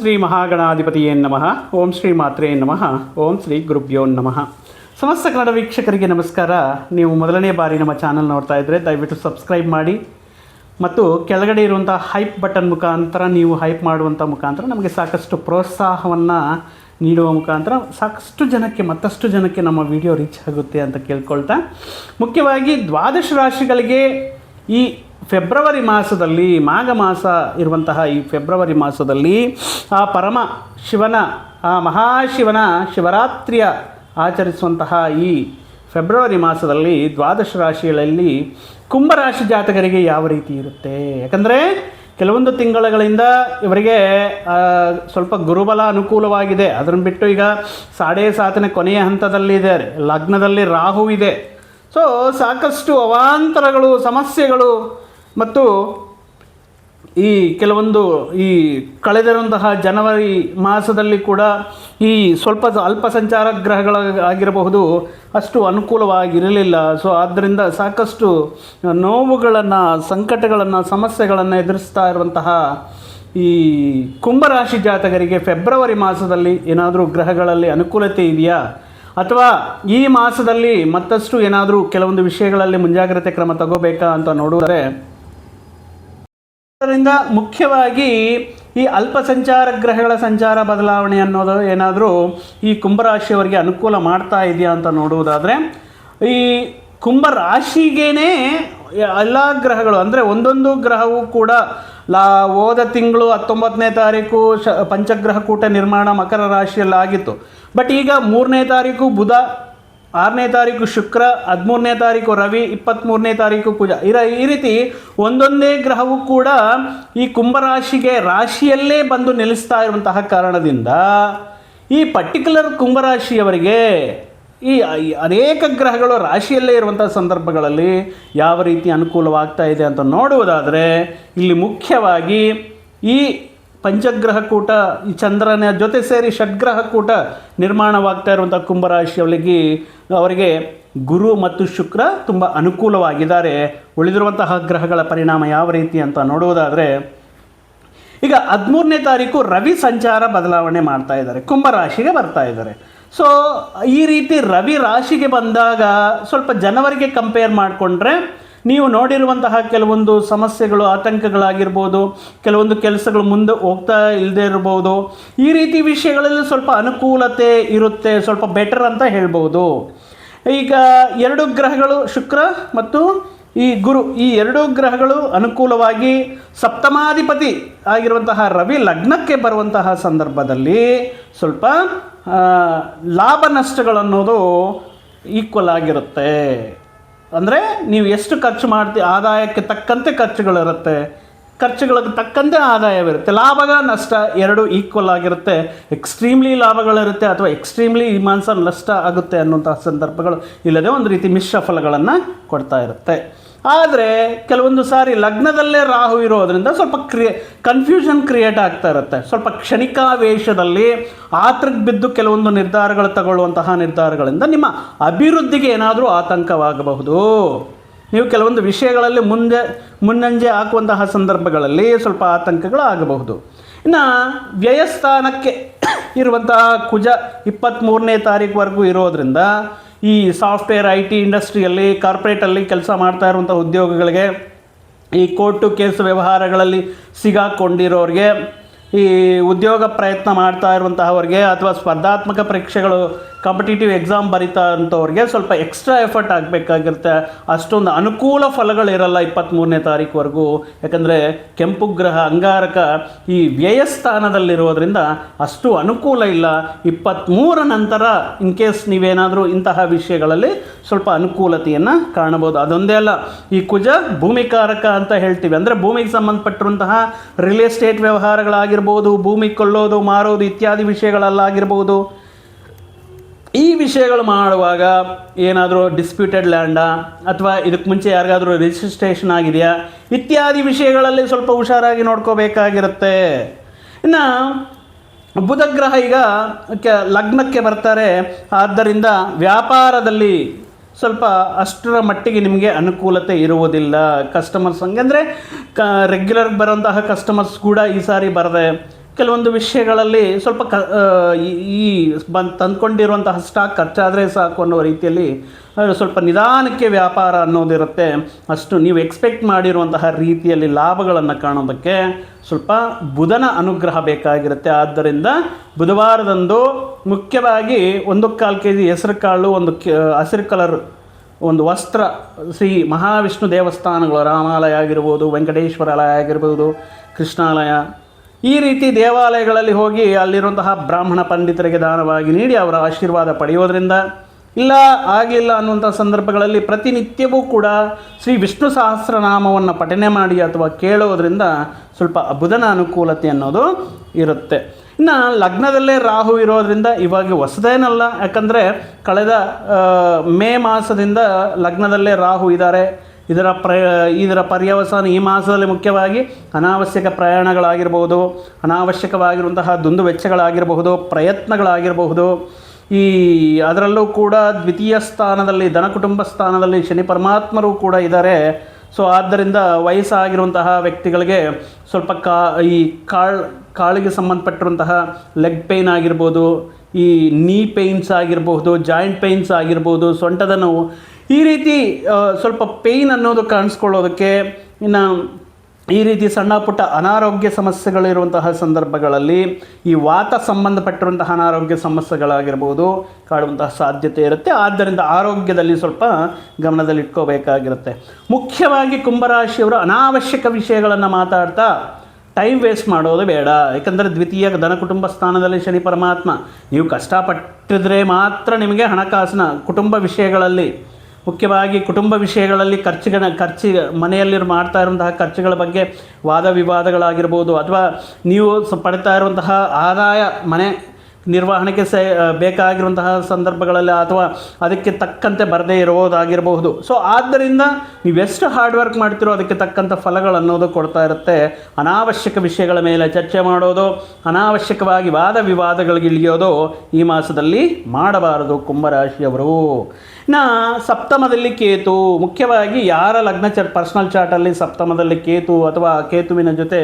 ಶ್ರೀ ಮಹಾಗಣಾಧಿಪತಿಯೇ ನಮಃ. ಓಂ ಶ್ರೀ ಮಾತ್ರೇ ನಮಃ. ಓಂ ಶ್ರೀ ಗುರುಭ್ಯೋ ನಮಃ. ಸಮಸ್ತ ಕನ್ನಡ ವೀಕ್ಷಕರಿಗೆ ನಮಸ್ಕಾರ. ನೀವು ಮೊದಲನೇ ಬಾರಿ ನಮ್ಮ ಚಾನಲ್ ನೋಡ್ತಾ ಇದ್ದರೆ ದಯವಿಟ್ಟು ಸಬ್ಸ್ಕ್ರೈಬ್ ಮಾಡಿ ಮತ್ತು ಕೆಳಗಡೆ ಇರುವಂಥ ಹೈಪ್ ಬಟನ್ ಮುಖಾಂತರ ನೀವು ಹೈಪ್ ಮಾಡುವಂಥ ಮುಖಾಂತರ ನಮಗೆ ಸಾಕಷ್ಟು ಪ್ರೋತ್ಸಾಹವನ್ನು ನೀಡುವ ಮುಖಾಂತರ ಸಾಕಷ್ಟು ಜನಕ್ಕೆ ಮತ್ತಷ್ಟು ಜನಕ್ಕೆ ನಮ್ಮ ವಿಡಿಯೋ ರೀಚ್ ಆಗುತ್ತೆ ಅಂತ ಕೇಳ್ಕೊಳ್ತಾ, ಮುಖ್ಯವಾಗಿ ದ್ವಾದಶ ರಾಶಿಗಳಿಗೆ ಈ ಫೆಬ್ರವರಿ ಮಾಸದಲ್ಲಿ, ಮಾಘ ಮಾಸ ಇರುವಂತಹ ಈ ಫೆಬ್ರವರಿ ಮಾಸದಲ್ಲಿ ಆ ಪರಮ ಶಿವನ, ಆ ಮಹಾಶಿವನ ಶಿವರಾತ್ರಿಯ ಆಚರಿಸುವಂತಹ ಈ ಫೆಬ್ರವರಿ ಮಾಸದಲ್ಲಿ ದ್ವಾದಶ ರಾಶಿಗಳಲ್ಲಿ ಕುಂಭರಾಶಿ ಜಾತಕರಿಗೆ ಯಾವ ರೀತಿ ಇರುತ್ತೆ. ಯಾಕಂದರೆ ಕೆಲವೊಂದು ತಿಂಗಳುಗಳಿಂದ ಇವರಿಗೆ ಸ್ವಲ್ಪ ಗುರುಬಲ ಅನುಕೂಲವಾಗಿದೆ. ಅದನ್ನು ಬಿಟ್ಟು ಈಗ 7.5 ಕೊನೆಯ ಹಂತದಲ್ಲಿದ್ದಾರೆ, ಲಗ್ನದಲ್ಲಿ ರಾಹು ಇದೆ. ಸೊ ಸಾಕಷ್ಟು ಅವಾಂತರಗಳು, ಸಮಸ್ಯೆಗಳು ಮತ್ತು ಈ ಕೆಲವೊಂದು ಈ ಕಳೆದಿರುವಂತಹ ಜನವರಿ ಮಾಸದಲ್ಲಿ ಕೂಡ ಈ ಸ್ವಲ್ಪ ಅಲ್ಪ ಸಂಚಾರ ಗ್ರಹಗಳಾಗಿರಬಹುದು, ಅಷ್ಟು ಅನುಕೂಲವಾಗಿರಲಿಲ್ಲ. ಸೊ ಆದ್ದರಿಂದ ಸಾಕಷ್ಟು ನೋವುಗಳನ್ನು, ಸಂಕಟಗಳನ್ನು, ಸಮಸ್ಯೆಗಳನ್ನು ಎದುರಿಸ್ತಾ ಇರುವಂತಹ ಈ ಕುಂಭರಾಶಿ ಜಾತಕರಿಗೆ ಫೆಬ್ರವರಿ ಮಾಸದಲ್ಲಿ ಏನಾದರೂ ಗ್ರಹಗಳಲ್ಲಿ ಅನುಕೂಲತೆ ಇದೆಯಾ, ಅಥವಾ ಈ ಮಾಸದಲ್ಲಿ ಮತ್ತಷ್ಟು ಏನಾದರೂ ಕೆಲವೊಂದು ವಿಷಯಗಳಲ್ಲಿ ಮುಂಜಾಗ್ರತೆ ಕ್ರಮ ತಗೋಬೇಕಾ ಅಂತ ನೋಡಿದರೆ, ಅದರಿಂದ ಮುಖ್ಯವಾಗಿ ಈ ಅಲ್ಪ ಸಂಚಾರ ಗ್ರಹಗಳ ಸಂಚಾರ ಬದಲಾವಣೆ ಅನ್ನೋದು ಏನಾದರೂ ಈ ಕುಂಭರಾಶಿಯವರಿಗೆ ಅನುಕೂಲ ಮಾಡ್ತಾ ಇದೆಯಾ ಅಂತ ನೋಡುವುದಾದರೆ, ಈ ಕುಂಭರಾಶಿಗೇ ಎಲ್ಲ ಗ್ರಹಗಳು ಅಂದರೆ ಒಂದೊಂದು ಗ್ರಹವೂ ಕೂಡ ಹೋದ ತಿಂಗಳು 19ನೇ ತಾರೀಕು ಪಂಚಗ್ರಹ ಕೂಟ ನಿರ್ಮಾಣ ಮಕರ ರಾಶಿಯಲ್ಲಿ ಆಗಿತ್ತು. ಬಟ್ ಈಗ 3ನೇ ತಾರೀಕು ಬುಧ, 6ನೇ ತಾರೀಕು ಶುಕ್ರ, 13ನೇ ತಾರೀಕು ರವಿ, 23ನೇ ತಾರೀಕು ಕುಜ, ಈ ರೀತಿ ಒಂದೊಂದೇ ಗ್ರಹವೂ ಕೂಡ ಈ ಕುಂಭರಾಶಿಗೆ ರಾಶಿಯಲ್ಲೇ ಬಂದು ನೆಲೆಸ್ತಾ ಇರುವಂತಹ ಕಾರಣದಿಂದ ಈ ಪರ್ಟಿಕ್ಯುಲರ್ ಕುಂಭರಾಶಿಯವರಿಗೆ ಈ ಅನೇಕ ಗ್ರಹಗಳು ರಾಶಿಯಲ್ಲೇ ಇರುವಂಥ ಸಂದರ್ಭಗಳಲ್ಲಿ ಯಾವ ರೀತಿ ಅನುಕೂಲವಾಗ್ತಾ ಇದೆ ಅಂತ ನೋಡುವುದಾದರೆ, ಇಲ್ಲಿ ಮುಖ್ಯವಾಗಿ ಈ ಪಂಚಗ್ರಹ ಕೂಟ, ಈ ಚಂದ್ರನ ಜೊತೆ ಸೇರಿ ಷಡ್ಗ್ರಹ ಕೂಟ ನಿರ್ಮಾಣವಾಗ್ತಾ ಇರುವಂಥ ಅವರಿಗೆ ಗುರು ಮತ್ತು ಶುಕ್ರ ತುಂಬ ಅನುಕೂಲವಾಗಿದ್ದಾರೆ. ಉಳಿದಿರುವಂತಹ ಗ್ರಹಗಳ ಪರಿಣಾಮ ಯಾವ ರೀತಿ ಅಂತ ನೋಡುವುದಾದರೆ, ಈಗ 13ನೇ ತಾರೀಕು ರವಿ ಸಂಚಾರ ಬದಲಾವಣೆ ಮಾಡ್ತಾ ಇದ್ದಾರೆ, ಕುಂಭರಾಶಿಗೆ ಬರ್ತಾ ಇದ್ದಾರೆ. ಸೊ ಈ ರೀತಿ ರವಿ ರಾಶಿಗೆ ಬಂದಾಗ ಸ್ವಲ್ಪ ಜನವರಿಗೆ ಕಂಪೇರ್ ಮಾಡಿಕೊಂಡ್ರೆ ನೀವು ನೋಡಿರುವಂತಹ ಕೆಲವೊಂದು ಸಮಸ್ಯೆಗಳು, ಆತಂಕಗಳಾಗಿರ್ಬೋದು, ಕೆಲವೊಂದು ಕೆಲಸಗಳು ಮುಂದೆ ಹೋಗ್ತಾ ಇಲ್ಲದೆ ಇರ್ಬೋದು, ಈ ರೀತಿ ವಿಷಯಗಳಲ್ಲಿ ಸ್ವಲ್ಪ ಅನುಕೂಲತೆ ಇರುತ್ತೆ, ಸ್ವಲ್ಪ ಬೆಟರ್ ಅಂತ ಹೇಳ್ಬೋದು. ಈಗ 2 ಗ್ರಹಗಳು ಶುಕ್ರ ಮತ್ತು ಈ ಗುರು, ಈ 2 ಗ್ರಹಗಳು ಅನುಕೂಲವಾಗಿ ಸಪ್ತಮಾಧಿಪತಿ ಆಗಿರುವಂತಹ ರವಿ ಲಗ್ನಕ್ಕೆ ಬರುವಂತಹ ಸಂದರ್ಭದಲ್ಲಿ ಸ್ವಲ್ಪ ಲಾಭ ನಷ್ಟಗಳನ್ನೋದು ಈಕ್ವಲ್ ಆಗಿರುತ್ತೆ. ಅಂದರೆ ನೀವು ಎಷ್ಟು ಖರ್ಚು ಮಾಡ್ತೀವಿ, ಆದಾಯಕ್ಕೆ ತಕ್ಕಂತೆ ಖರ್ಚುಗಳಿರುತ್ತೆ, ಖರ್ಚುಗಳಿಗೆ ತಕ್ಕಂತೆ ಆದಾಯವಿರುತ್ತೆ. ಲಾಭ ನಷ್ಟ ಎರಡು ಈಕ್ವಲ್ ಆಗಿರುತ್ತೆ. ಎಕ್ಸ್ಟ್ರೀಮ್ಲಿ ಲಾಭಗಳಿರುತ್ತೆ ಅಥವಾ ಎಕ್ಸ್ಟ್ರೀಮ್ಲಿ ಈ ಮಾನ್ಸ ನಷ್ಟ ಆಗುತ್ತೆ ಅನ್ನುವಂಥ ಸಂದರ್ಭಗಳು ಇಲ್ಲದೆ ಒಂದು ರೀತಿ ಮಿಶ್ರ ಫಲಗಳನ್ನು ಕೊಡ್ತಾ ಇರುತ್ತೆ. ಆದರೆ ಕೆಲವೊಂದು ಸಾರಿ ಲಗ್ನದಲ್ಲೇ ರಾಹು ಇರೋದರಿಂದ ಸ್ವಲ್ಪ ಕನ್ಫ್ಯೂಷನ್ ಕ್ರಿಯೇಟ್ ಆಗ್ತಾ ಇರುತ್ತೆ. ಸ್ವಲ್ಪ ಕ್ಷಣಿಕಾವೇಶದಲ್ಲಿ ಆತಂಕ ಬಿದ್ದು ಕೆಲವೊಂದು ನಿರ್ಧಾರಗಳು ತಗೊಳ್ಳುವಂತಹ ನಿರ್ಧಾರಗಳಿಂದ ನಿಮ್ಮ ಅಭಿವೃದ್ಧಿಗೆ ಏನಾದರೂ ಆತಂಕವಾಗಬಹುದು. ನೀವು ಕೆಲವೊಂದು ವಿಷಯಗಳಲ್ಲಿ ಮುನ್ನಂಜೆ ಹಾಕುವಂತಹ ಸಂದರ್ಭಗಳಲ್ಲಿ ಸ್ವಲ್ಪ ಆತಂಕಗಳು ಆಗಬಹುದು. ಇನ್ನು ವ್ಯಯಸ್ಥಾನಕ್ಕೆ ಇರುವಂತಹ ಕುಜ 23ನೇ ತಾರೀಕುವರೆಗೂ ಇರೋದರಿಂದ ಈ ಸಾಫ್ಟ್ವೇರ್, IT ಇಂಡಸ್ಟ್ರಿಯಲ್ಲಿ, ಕಾರ್ಪೊರೇಟಲ್ಲಿ ಕೆಲಸ ಮಾಡ್ತಾ ಇರುವಂಥ ಉದ್ಯೋಗಗಳಿಗೆ, ಈ ಕೋರ್ಟು ಕೇಸ್ ವ್ಯವಹಾರಗಳಲ್ಲಿ ಸಿಗಾಕೊಂಡಿರೋರಿಗೆ, ಈ ಉದ್ಯೋಗ ಪ್ರಯತ್ನ ಮಾಡ್ತಾ ಇರುವಂತಹವ್ರಿಗೆ ಅಥವಾ ಸ್ಪರ್ಧಾತ್ಮಕ ಪರೀಕ್ಷೆಗಳು, ಕಾಂಪಿಟೇಟಿವ್ ಎಕ್ಸಾಮ್ ಬರೀತಾ ಇರೋಂಥವ್ರಿಗೆ ಸ್ವಲ್ಪ ಎಕ್ಸ್ಟ್ರಾ ಎಫರ್ಟ್ ಆಗಬೇಕಾಗಿರುತ್ತೆ. ಅಷ್ಟೊಂದು ಅನುಕೂಲ ಫಲಗಳಿರಲ್ಲ 23ನೇ ತಾರೀಕುವರೆಗೂ. ಯಾಕಂದರೆ ಕೆಂಪು ಗ್ರಹ ಅಂಗಾರಕ ಈ ವ್ಯಯಸ್ಥಾನದಲ್ಲಿರೋದ್ರಿಂದ ಅಷ್ಟು ಅನುಕೂಲ ಇಲ್ಲ. 23 ನಂತರ ಇನ್ ಕೇಸ್ ನೀವೇನಾದರೂ ಇಂತಹ ವಿಷಯಗಳಲ್ಲಿ ಸ್ವಲ್ಪ ಅನುಕೂಲತೆಯನ್ನು ಕಾಣಬಹುದು. ಅದೊಂದೇ ಅಲ್ಲ, ಈ ಕುಜ ಭೂಮಿಕಾರಕ ಅಂತ ಹೇಳ್ತೀವಿ. ಅಂದರೆ ಭೂಮಿಗೆ ಸಂಬಂಧಪಟ್ಟಿರುವಂತಹ ರಿಯಲ್ ಎಸ್ಟೇಟ್ ವ್ಯವಹಾರಗಳಾಗಿರ್ಬೋದು, ಭೂಮಿ ಕೊಳ್ಳೋದು, ಮಾರೋದು ಇತ್ಯಾದಿ ವಿಷಯಗಳಲ್ಲಾಗಿರ್ಬೋದು. ಈ ವಿಷಯಗಳು ಮಾಡುವಾಗ ಏನಾದರೂ ಡಿಸ್ಪ್ಯೂಟೆಡ್ ಲ್ಯಾಂಡಾ ಅಥವಾ ಇದಕ್ಕೆ ಮುಂಚೆ ಯಾರಿಗಾದರೂ ರಿಜಿಸ್ಟ್ರೇಷನ್ ಆಗಿದೆಯಾ ಇತ್ಯಾದಿ ವಿಷಯಗಳಲ್ಲಿ ಸ್ವಲ್ಪ ಹುಷಾರಾಗಿ ನೋಡ್ಕೋಬೇಕಾಗಿರುತ್ತೆ. ಇನ್ನು ಬುಧಗ್ರಹ ಈಗ ಲಗ್ನಕ್ಕೆ ಬರ್ತಾರೆ. ಆದ್ದರಿಂದ ವ್ಯಾಪಾರದಲ್ಲಿ ಸ್ವಲ್ಪ ಅಷ್ಟರ ಮಟ್ಟಿಗೆ ನಿಮಗೆ ಅನುಕೂಲತೆ ಇರುವುದಿಲ್ಲ. ಕಸ್ಟಮರ್ಸ್ ಹಂಗಂದರೆ ರೆಗ್ಯುಲರ್ ಬರೋಂತಹ ಕಸ್ಟಮರ್ಸ್ ಕೂಡ ಈ ಸಾರಿ ಬರದೆ ಕೆಲವೊಂದು ವಿಷಯಗಳಲ್ಲಿ ಸ್ವಲ್ಪ ಈ ತಂದ್ಕೊಂಡಿರುವಂತಹ ಸ್ಟಾಕ್ ಖರ್ಚಾದರೆ ಸಾಕು ಅನ್ನೋ ರೀತಿಯಲ್ಲಿ ಸ್ವಲ್ಪ ನಿಧಾನಕ್ಕೆ ವ್ಯಾಪಾರ ಅನ್ನೋದಿರುತ್ತೆ. ಅಷ್ಟು ನೀವು ಎಕ್ಸ್ಪೆಕ್ಟ್ ಮಾಡಿರುವಂತಹ ರೀತಿಯಲ್ಲಿ ಲಾಭಗಳನ್ನು ಕಾಣೋದಕ್ಕೆ ಸ್ವಲ್ಪ ಬುಧನ ಅನುಗ್ರಹ ಬೇಕಾಗಿರುತ್ತೆ. ಆದ್ದರಿಂದ ಬುಧವಾರದಂದು ಮುಖ್ಯವಾಗಿ 1/4 kg ಹೆಸರು ಕಾಳು, ಹಸಿರು ಕಲರ್ ಒಂದು ವಸ್ತ್ರ, ಶ್ರೀ ಮಹಾವಿಷ್ಣು ದೇವಸ್ಥಾನಗಳು, ರಾಮಾಲಯ ಆಗಿರ್ಬೋದು, ವೆಂಕಟೇಶ್ವರಾಲಯ ಆಗಿರ್ಬೋದು, ಕೃಷ್ಣಾಲಯ, ಈ ರೀತಿ ದೇವಾಲಯಗಳಲ್ಲಿ ಹೋಗಿ ಅಲ್ಲಿರುವಂತಹ ಬ್ರಾಹ್ಮಣ ಪಂಡಿತರಿಗೆ ದಾನವಾಗಿ ನೀಡಿ ಅವರ ಆಶೀರ್ವಾದ ಪಡೆಯೋದ್ರಿಂದ, ಇಲ್ಲ ಆಗಲಿಲ್ಲ ಅನ್ನುವಂಥ ಸಂದರ್ಭಗಳಲ್ಲಿ ಪ್ರತಿನಿತ್ಯವೂ ಕೂಡ ಶ್ರೀ ವಿಷ್ಣು ಸಹಸ್ರನಾಮವನ್ನು ಪಠನೆ ಮಾಡಿ ಅಥವಾ ಕೇಳೋದ್ರಿಂದ ಸ್ವಲ್ಪ ಬುಧನ ಅನುಕೂಲತೆ ಅನ್ನೋದು ಇರುತ್ತೆ. ಇನ್ನು ಲಗ್ನದಲ್ಲೇ ರಾಹು ಇರೋದರಿಂದ ಇವಾಗ ಹೊಸದೇನಲ್ಲ, ಯಾಕಂದರೆ ಕಳೆದ ಮೇ ಮಾಸದಿಂದ ಲಗ್ನದಲ್ಲೇ ರಾಹು ಇದ್ದಾರೆ. ಇದರ ಪರ್ಯವಸಾನ ಈ ಮಾಸದಲ್ಲಿ ಮುಖ್ಯವಾಗಿ ಅನಾವಶ್ಯಕ ಪ್ರಯಾಣಗಳಾಗಿರ್ಬೋದು, ಅನಾವಶ್ಯಕವಾಗಿರುವಂತಹ ದುಂದು ವೆಚ್ಚಗಳಾಗಿರಬಹುದು, ಪ್ರಯತ್ನಗಳಾಗಿರಬಹುದು. ಅದರಲ್ಲೂ ಕೂಡ ದ್ವಿತೀಯ ಸ್ಥಾನದಲ್ಲಿ, ಧನ ಕುಟುಂಬ ಸ್ಥಾನದಲ್ಲಿ ಶನಿ ಪರಮಾತ್ಮರು ಕೂಡ ಇದ್ದಾರೆ. ಸೊ ಆದ್ದರಿಂದ ವಯಸ್ಸಾಗಿರುವಂತಹ ವ್ಯಕ್ತಿಗಳಿಗೆ ಸ್ವಲ್ಪ ಕಾಳಿಗೆ ಸಂಬಂಧಪಟ್ಟಿರುವಂತಹ ಲೆಗ್ ಪೇಯ್ನ್ ಆಗಿರ್ಬೋದು, ಈ ನೀ ಪೇಯ್ನ್ಸ್ ಆಗಿರಬಹುದು, ಜಾಯಿಂಟ್ ಪೇಯ್ನ್ಸ್ ಆಗಿರ್ಬೋದು, ಸೊಂಟದ ನೋವು, ಈ ರೀತಿ ಸ್ವಲ್ಪ ಪೇಯ್ನ್ ಅನ್ನೋದು ಕಾಣಿಸ್ಕೊಳ್ಳೋದಕ್ಕೆ, ಇನ್ನು ಈ ರೀತಿ ಸಣ್ಣ ಪುಟ್ಟ ಅನಾರೋಗ್ಯ ಸಮಸ್ಯೆಗಳಿರುವಂತಹ ಸಂದರ್ಭಗಳಲ್ಲಿ ಈ ವಾತ ಸಂಬಂಧಪಟ್ಟಿರುವಂತಹ ಅನಾರೋಗ್ಯ ಸಮಸ್ಯೆಗಳಾಗಿರ್ಬೋದು ಕಾಡುವಂತಹ ಸಾಧ್ಯತೆ ಇರುತ್ತೆ. ಆದ್ದರಿಂದ ಆರೋಗ್ಯದಲ್ಲಿ ಸ್ವಲ್ಪ ಗಮನದಲ್ಲಿಟ್ಕೋಬೇಕಾಗಿರುತ್ತೆ. ಮುಖ್ಯವಾಗಿ ಕುಂಭರಾಶಿಯವರು ಅನಾವಶ್ಯಕ ವಿಷಯಗಳನ್ನು ಮಾತಾಡ್ತಾ ಟೈಮ್ ವೇಸ್ಟ್ ಮಾಡೋದು ಬೇಡ. ಯಾಕಂದರೆ ದ್ವಿತೀಯ ಧನ ಕುಟುಂಬ ಸ್ಥಾನದಲ್ಲಿ ಶನಿ ಪರಮಾತ್ಮ, ನೀವು ಕಷ್ಟಪಟ್ಟಿದ್ರೆ ಮಾತ್ರ ನಿಮಗೆ ಹಣಕಾಸಿನ ಕುಟುಂಬ ವಿಷಯಗಳಲ್ಲಿ, ಮುಖ್ಯವಾಗಿ ಕುಟುಂಬ ವಿಷಯಗಳಲ್ಲಿ ಮನೆಯಲ್ಲಿ ಮಾಡ್ತಾ ಇರುವಂತಹ ಖರ್ಚುಗಳ ಬಗ್ಗೆ ವಾದ ವಿವಾದಗಳಾಗಿರ್ಬೋದು, ಅಥವಾ ನೀವು ಪಡ್ತಾ ಇರುವಂತಹ ಆದಾಯ ಮನೆ ನಿರ್ವಹಣೆಗೆ ಬೇಕಾಗಿರುವಂತಹ ಸಂದರ್ಭಗಳಲ್ಲಿ ಅಥವಾ ಅದಕ್ಕೆ ತಕ್ಕಂತೆ ಬರದೇ ಇರೋದಾಗಿರಬಹುದು. ಸೊ ಆದ್ದರಿಂದ ನೀವೆಷ್ಟು ಹಾರ್ಡ್ ವರ್ಕ್ ಮಾಡ್ತಿರೋ ಅದಕ್ಕೆ ತಕ್ಕಂಥ ಫಲಗಳನ್ನೋದು ಕೊಡ್ತಾ ಇರುತ್ತೆ. ಅನಾವಶ್ಯಕ ವಿಷಯಗಳ ಮೇಲೆ ಚರ್ಚೆ ಮಾಡೋದು, ಅನಾವಶ್ಯಕವಾಗಿ ವಾದ ವಿವಾದಗಳಿಗೆ ಇಳಿಯೋದು ಈ ಮಾಸದಲ್ಲಿ ಮಾಡಬಾರದು ಕುಂಭರಾಶಿಯವರು. ಸಪ್ತಮದಲ್ಲಿ ಕೇತು, ಮುಖ್ಯವಾಗಿ ಯಾರ ಲಗ್ನ ಪರ್ಸನಲ್ ಚಾರ್ಟಲ್ಲಿ ಸಪ್ತಮದಲ್ಲಿ ಕೇತು ಅಥವಾ ಕೇತುವಿನ ಜೊತೆ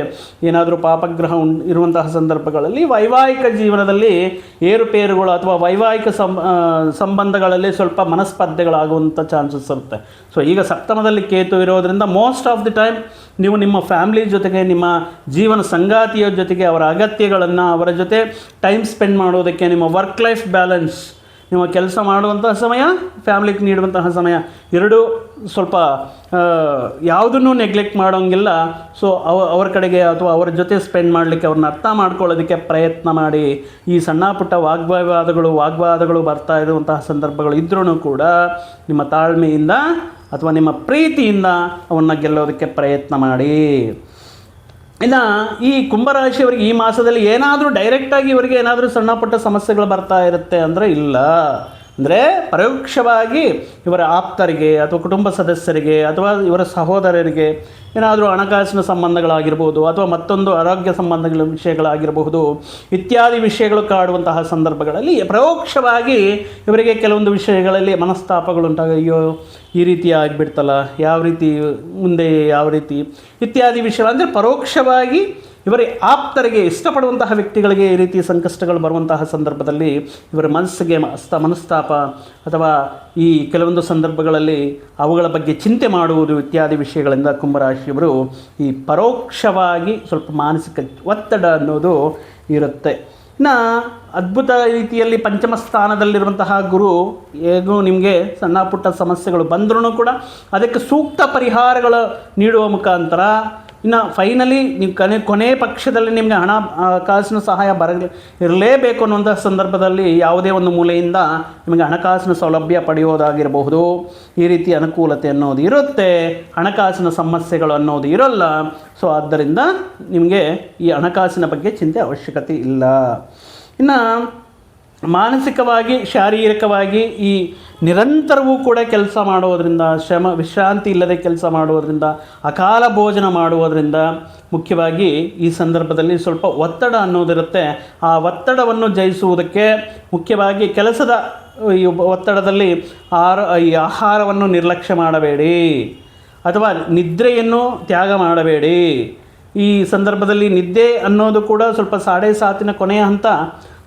ಏನಾದರೂ ಪಾಪಗ್ರಹ ಇರುವಂತಹ ಸಂದರ್ಭಗಳಲ್ಲಿ ವೈವಾಹಿಕ ಜೀವನದಲ್ಲಿ ಏರುಪೇರುಗಳು ಅಥವಾ ವೈವಾಹಿಕ ಸಂಬಂಧಗಳಲ್ಲಿ ಸ್ವಲ್ಪ ಮನಸ್ಪರ್ಧೆಗಳಾಗುವಂಥ ಚಾನ್ಸಸ್ ಇರುತ್ತೆ. ಸೊ ಈಗ ಸಪ್ತಮದಲ್ಲಿ ಕೇತು ಇರೋದರಿಂದ ಮೋಸ್ಟ್ ಆಫ್ ದಿ ಟೈಮ್ ನೀವು ನಿಮ್ಮ ಫ್ಯಾಮಿಲಿ ಜೊತೆಗೆ, ನಿಮ್ಮ ಜೀವನ ಸಂಗಾತಿಯ ಜೊತೆಗೆ ಅವರ ಅಗತ್ಯಗಳನ್ನು, ಅವರ ಜೊತೆ ಟೈಮ್ ಸ್ಪೆಂಡ್ ಮಾಡೋದಕ್ಕೆ, ನಿಮ್ಮ ವರ್ಕ್ ಲೈಫ್ ಬ್ಯಾಲೆನ್ಸ್, ನಿಮ್ಮ ಕೆಲಸ ಮಾಡುವಂತಹ ಸಮಯ, ಫ್ಯಾಮ್ಲಿಗೆ ನೀಡುವಂತಹ ಸಮಯ, ಎರಡೂ ಸ್ವಲ್ಪ ಯಾವುದನ್ನು ನೆಗ್ಲೆಕ್ಟ್ ಮಾಡೋಂಗಿಲ್ಲ. ಸೊ ಅವ್ರ ಕಡೆಗೆ ಅಥವಾ ಅವರ ಜೊತೆ ಸ್ಪೆಂಡ್ ಮಾಡಲಿಕ್ಕೆ, ಅವ್ರನ್ನ ಅರ್ಥ ಮಾಡ್ಕೊಳ್ಳೋದಕ್ಕೆ ಪ್ರಯತ್ನ ಮಾಡಿ. ಈ ಸಣ್ಣ ಪುಟ್ಟ ವಾಗ್ವಾದಗಳು ಬರ್ತಾ ಇರುವಂತಹ ಸಂದರ್ಭಗಳು ಇದ್ರೂ ಕೂಡ ನಿಮ್ಮ ತಾಳ್ಮೆಯಿಂದ ಅಥವಾ ನಿಮ್ಮ ಪ್ರೀತಿಯಿಂದ ಅವನ್ನ ಗೆಲ್ಲೋದಕ್ಕೆ ಪ್ರಯತ್ನ ಮಾಡಿ. ಇನ್ನು ಈ ಕುಂಭರಾಶಿಯವರಿಗೆ ಈ ಮಾಸದಲ್ಲಿ ಏನಾದರೂ ಡೈರೆಕ್ಟಾಗಿ ಇವರಿಗೆ ಏನಾದರೂ ಸಣ್ಣ ಪುಟ್ಟ ಸಮಸ್ಯೆಗಳು ಬರ್ತಾ ಇರುತ್ತೆ ಅಂದರೆ ಇಲ್ಲ. ಅಂದರೆ ಪರೋಕ್ಷವಾಗಿ ಇವರ ಆಪ್ತರಿಗೆ ಅಥವಾ ಕುಟುಂಬ ಸದಸ್ಯರಿಗೆ ಅಥವಾ ಇವರ ಸಹೋದರರಿಗೆ ಏನಾದರೂ ಹಣಕಾಸಿನ ಸಂಬಂಧಗಳಾಗಿರ್ಬೋದು ಅಥವಾ ಮತ್ತೊಂದು ಆರೋಗ್ಯ ಸಂಬಂಧಗಳ ವಿಷಯಗಳಾಗಿರಬಹುದು ಇತ್ಯಾದಿ ವಿಷಯಗಳು ಕಾಡುವಂತಹ ಸಂದರ್ಭಗಳಲ್ಲಿ ಪರೋಕ್ಷವಾಗಿ ಇವರಿಗೆ ಕೆಲವೊಂದು ವಿಷಯಗಳಲ್ಲಿ ಮನಸ್ತಾಪಗಳುಂಟಾಗ, ಅಯ್ಯೋ ಈ ರೀತಿ ಆಗಿಬಿಡ್ತಲ್ಲ, ಮುಂದೆ ಯಾವ ರೀತಿ ಇತ್ಯಾದಿ ವಿಷಯ, ಅಂದರೆ ಪರೋಕ್ಷವಾಗಿ ಇವರ ಆಪ್ತರಿಗೆ, ಇಷ್ಟಪಡುವಂತಹ ವ್ಯಕ್ತಿಗಳಿಗೆ ಈ ರೀತಿ ಸಂಕಷ್ಟಗಳು ಬರುವಂತಹ ಸಂದರ್ಭದಲ್ಲಿ ಇವರ ಮನಸ್ಸಿಗೆ ಮನಸ್ತಾಪ ಅಥವಾ ಈ ಕೆಲವೊಂದು ಸಂದರ್ಭಗಳಲ್ಲಿ ಅವುಗಳ ಬಗ್ಗೆ ಚಿಂತೆ ಮಾಡುವುದು ಇತ್ಯಾದಿ ವಿಷಯಗಳಿಂದ ಕುಂಭರಾಶಿಯವರು ಈ ಪರೋಕ್ಷವಾಗಿ ಸ್ವಲ್ಪ ಮಾನಸಿಕ ಒತ್ತಡ ಅನ್ನೋದು ಇರುತ್ತೆ. ಇನ್ನು ಅದ್ಭುತ ರೀತಿಯಲ್ಲಿ ಪಂಚಮ ಸ್ಥಾನದಲ್ಲಿರುವಂತಹ ಗುರು ಹೇಗೂ ನಿಮಗೆ ಸಣ್ಣ ಪುಟ್ಟ ಸಮಸ್ಯೆಗಳು ಬಂದ್ರೂ ಕೂಡ ಅದಕ್ಕೆ ಸೂಕ್ತ ಪರಿಹಾರಗಳು ನೀಡುವ ಮುಖಾಂತರ ಇನ್ನು ಫೈನಲಿ ನೀವು ಕೊನೆ ಪಕ್ಷದಲ್ಲಿ ನಿಮಗೆ ಹಣಕಾಸಿನ ಸಹಾಯ ಇರಲೇಬೇಕು ಅನ್ನುವಂಥ ಸಂದರ್ಭದಲ್ಲಿ ಯಾವುದೇ ಒಂದು ಮೂಲೆಯಿಂದ ನಿಮಗೆ ಹಣಕಾಸಿನ ಸೌಲಭ್ಯ ಪಡೆಯೋದಾಗಿರಬಹುದು. ಈ ರೀತಿ ಅನುಕೂಲತೆ ಅನ್ನೋದು ಇರುತ್ತೆ, ಹಣಕಾಸಿನ ಸಮಸ್ಯೆಗಳು ಅನ್ನೋದು ಇರೋಲ್ಲ. ಸೊ ಆದ್ದರಿಂದ ನಿಮಗೆ ಈ ಹಣಕಾಸಿನ ಬಗ್ಗೆ ಚಿಂತೆ ಅವಶ್ಯಕತೆ ಇಲ್ಲ. ಇನ್ನು ಮಾನಸಿಕವಾಗಿ, ಶಾರೀರಿಕವಾಗಿ ಈ ನಿರಂತರವೂ ಕೂಡ ಕೆಲಸ ಮಾಡೋದರಿಂದ, ವಿಶ್ರಾಂತಿ ಇಲ್ಲದೆ ಕೆಲಸ ಮಾಡೋದರಿಂದ, ಅಕಾಲ ಭೋಜನ ಮಾಡುವುದರಿಂದ ಮುಖ್ಯವಾಗಿ ಈ ಸಂದರ್ಭದಲ್ಲಿ ಸ್ವಲ್ಪ ಒತ್ತಡ ಅನ್ನೋದಿರುತ್ತೆ. ಆ ಒತ್ತಡವನ್ನು ಜಯಿಸುವುದಕ್ಕೆ ಮುಖ್ಯವಾಗಿ ಕೆಲಸದ ಈ ಒತ್ತಡದಲ್ಲಿ ಈ ಆಹಾರವನ್ನು ನಿರ್ಲಕ್ಷ್ಯ ಮಾಡಬೇಡಿ ಅಥವಾ ನಿದ್ರೆಯನ್ನು ತ್ಯಾಗ ಮಾಡಬೇಡಿ. ಈ ಸಂದರ್ಭದಲ್ಲಿ ನಿದ್ದೆ ಅನ್ನೋದು ಕೂಡ ಸ್ವಲ್ಪ 7:30 ಕೊನೆಯ ಹಂತ.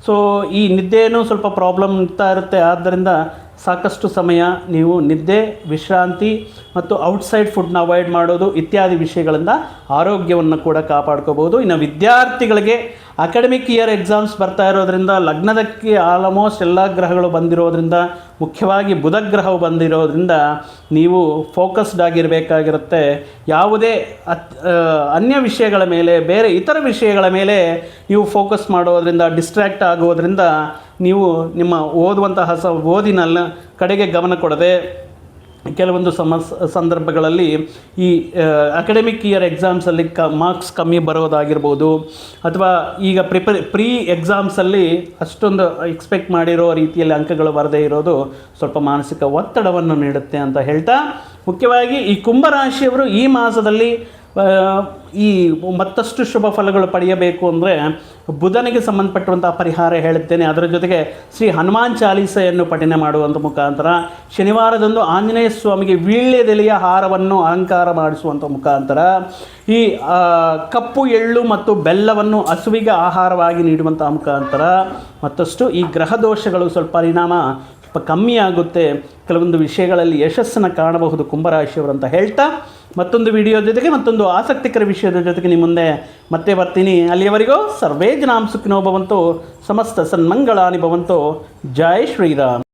ಸೊ ಈ ನಿದ್ದೆಯೂ ಸ್ವಲ್ಪ ಪ್ರಾಬ್ಲಮ್ ಇರ್ತಾ ಇರುತ್ತೆ. ಆದ್ದರಿಂದ ಸಾಕಷ್ಟು ಸಮಯ ನೀವು ನಿದ್ದೆ, ವಿಶ್ರಾಂತಿ ಮತ್ತು ಔಟ್ಸೈಡ್ ಫುಡ್ನ ಅವಾಯ್ಡ್ ಮಾಡೋದು ಇತ್ಯಾದಿ ವಿಷಯಗಳಿಂದ ಆರೋಗ್ಯವನ್ನು ಕೂಡ ಕಾಪಾಡ್ಕೋಬೋದು. ಇನ್ನು ವಿದ್ಯಾರ್ಥಿಗಳಿಗೆ ಅಕಾಡೆಮಿಕ್ ಇಯರ್ ಎಕ್ಸಾಮ್ಸ್ ಬರ್ತಾ ಇರೋದ್ರಿಂದ ಲಗ್ನದಕ್ಕೆ ಆಲ್ಮೋಸ್ಟ್ ಎಲ್ಲ ಗ್ರಹಗಳು ಬಂದಿರೋದ್ರಿಂದ, ಮುಖ್ಯವಾಗಿ ಬುಧ ಗ್ರಹವು ಬಂದಿರೋದ್ರಿಂದ ನೀವು ಫೋಕಸ್ಡ್ ಆಗಿರಬೇಕಾಗಿರುತ್ತೆ. ಯಾವುದೇ ಅನ್ಯ ವಿಷಯಗಳ ಮೇಲೆ, ಬೇರೆ ಇತರ ವಿಷಯಗಳ ಮೇಲೆ ನೀವು ಫೋಕಸ್ ಮಾಡೋದ್ರಿಂದ, ಡಿಸ್ಟ್ರ್ಯಾಕ್ಟ್ ಆಗೋದ್ರಿಂದ ನೀವು ನಿಮ್ಮ ಓದುವಂತಹ ಓದಿನ ಕಡೆಗೆ ಗಮನ ಕೊಡದೆ ಕೆಲವೊಂದು ಸಂದರ್ಭಗಳಲ್ಲಿ ಈ ಅಕಾಡೆಮಿಕ್ ಇಯರ್ ಎಕ್ಸಾಮ್ಸಲ್ಲಿ ಮಾರ್ಕ್ಸ್ ಕಮ್ಮಿ ಬರೋದಾಗಿರ್ಬೋದು, ಅಥವಾ ಈಗ ಪ್ರೀ ಎಕ್ಸಾಮ್ಸಲ್ಲಿ ಅಷ್ಟೊಂದು ಎಕ್ಸ್ಪೆಕ್ಟ್ ಮಾಡಿರೋ ರೀತಿಯಲ್ಲಿ ಅಂಕಗಳು ಬರದೇ ಇರೋದು ಸ್ವಲ್ಪ ಮಾನಸಿಕ ಒತ್ತಡವನ್ನು ನೀಡುತ್ತೆ ಅಂತ ಹೇಳ್ತಾ, ಮುಖ್ಯವಾಗಿ ಈ ಕುಂಭರಾಶಿಯವರು ಈ ಮಾಸದಲ್ಲಿ ಈ ಮತ್ತಷ್ಟು ಶುಭ ಫಲಗಳು ಪಡೆಯಬೇಕು ಅಂದರೆ ಬುಧನಿಗೆ ಸಂಬಂಧಪಟ್ಟಂಥ ಪರಿಹಾರ ಹೇಳುತ್ತೇನೆ. ಅದರ ಜೊತೆಗೆ ಶ್ರೀ ಹನುಮಾನ್ ಚಾಲೀಸೆಯನ್ನು ಪಠನೆ ಮಾಡುವಂಥ ಮುಖಾಂತರ, ಶನಿವಾರದಂದು ಆಂಜನೇಯ ಸ್ವಾಮಿಗೆ ವೀಳ್ಯದೆಲೆಯ ಹಾರವನ್ನು ಅಲಂಕಾರ ಮಾಡಿಸುವಂಥ ಮುಖಾಂತರ, ಈ ಕಪ್ಪು ಎಳ್ಳು ಮತ್ತು ಬೆಲ್ಲವನ್ನು ಹಸುವಿಗೆ ಆಹಾರವಾಗಿ ನೀಡುವಂಥ ಮುಖಾಂತರ ಮತ್ತಷ್ಟು ಈ ಗ್ರಹ ದೋಷಗಳು ಸ್ವಲ್ಪ ಪರಿಣಾಮ ಕಮ್ಮಿ ಆಗುತ್ತೆ. ಕೆಲವೊಂದು ವಿಷಯಗಳಲ್ಲಿ ಯಶಸ್ಸನ್ನು ಕಾಣಬಹುದು ಕುಂಭರಾಶಿಯವರು ಅಂತ ಹೇಳ್ತಾ, ಮತ್ತೊಂದು ವಿಡಿಯೋ ಜೊತೆಗೆ ಮತ್ತೊಂದು ಆಸಕ್ತಿಕರ ವಿಷಯದ ಜೊತೆಗೆ ನಿಮ್ಮ ಮುಂದೆ ಮತ್ತೆ ಬರ್ತೀನಿ. ಅಲ್ಲಿಯವರೆಗೂ ಸರ್ವೇ ಜನಾಂ ಸುಖಿನೋ ಭವಂತು, ಸಮಸ್ತ ಸನ್ಮಂಗಳಾನಿ ಭವಂತು. ಜೈ ಶ್ರೀರಾಮ್.